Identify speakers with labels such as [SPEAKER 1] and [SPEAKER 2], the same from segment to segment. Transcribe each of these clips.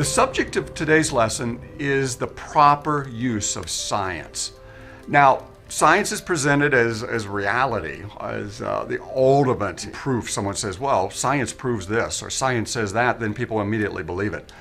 [SPEAKER 1] The subject of today's lesson is the proper use of science. Now, science is presented as reality, as the ultimate proof. Someone says, well, science proves this, or science says that, then people immediately believe it.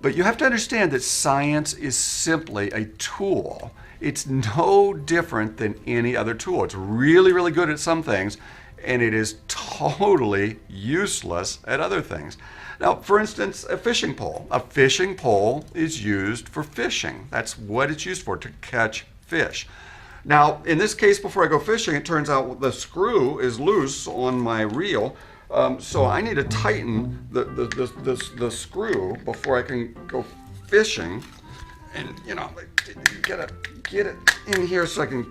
[SPEAKER 1] But you have to understand that science is simply a tool. It's no different than any other tool. It's really, really good at some things, and it is totally useless at other things. Now, for instance, a fishing pole. A fishing pole is used for fishing. That's what it's used for, to catch fish. Now, in this case, before I go fishing, it turns out the screw is loose on my reel, so I need to tighten the screw before I can go fishing. And, you know, you gotta get it in here so I can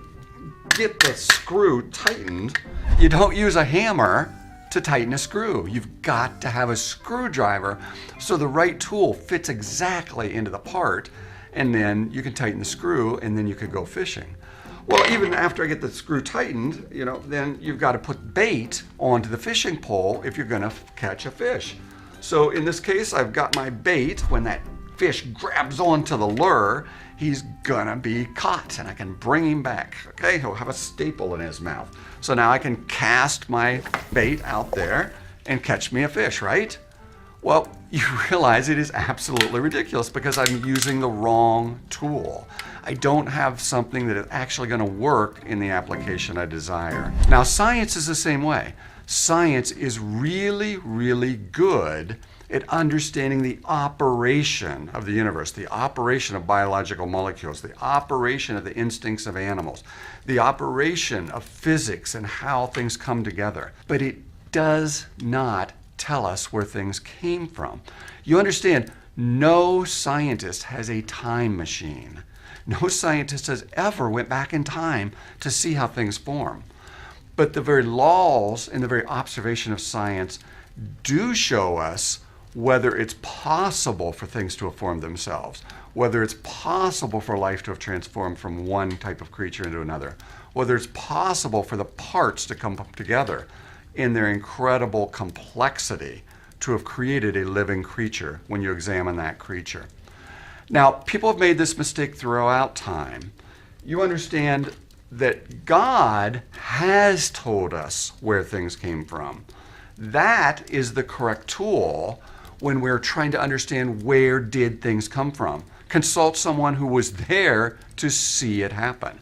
[SPEAKER 1] get the screw tightened. You don't use a hammer to tighten a screw. You've got to have a screwdriver so the right tool fits exactly into the part, and then you can tighten the screw, and then you could go fishing. Well, even after I get the screw tightened, you know, then you've got to put bait onto the fishing pole if you're gonna catch a fish. So in this case, I've got my bait. When that fish grabs onto the lure, he's gonna be caught, and I can bring him back. Okay, he'll have a staple in his mouth. So now I can cast my bait out there and catch me a fish, right? Well, you realize it is absolutely ridiculous because I'm using the wrong tool. I don't have something that is actually gonna work in the application I desire. Now, science is the same way. Science is really, really good at understanding the operation of the universe, the operation of biological molecules, the operation of the instincts of animals, the operation of physics and how things come together. But it does not tell us where things came from. You understand, no scientist has a time machine. No scientist has ever went back in time to see how things form. But the very laws and the very observation of science do show us whether it's possible for things to have formed themselves, whether it's possible for life to have transformed from one type of creature into another, whether it's possible for the parts to come together in their incredible complexity to have created a living creature when you examine that creature. Now, people have made this mistake throughout time. You understand that God has told us where things came from. That is the correct tool when we're trying to understand where did things come from. Consult someone who was there to see it happen.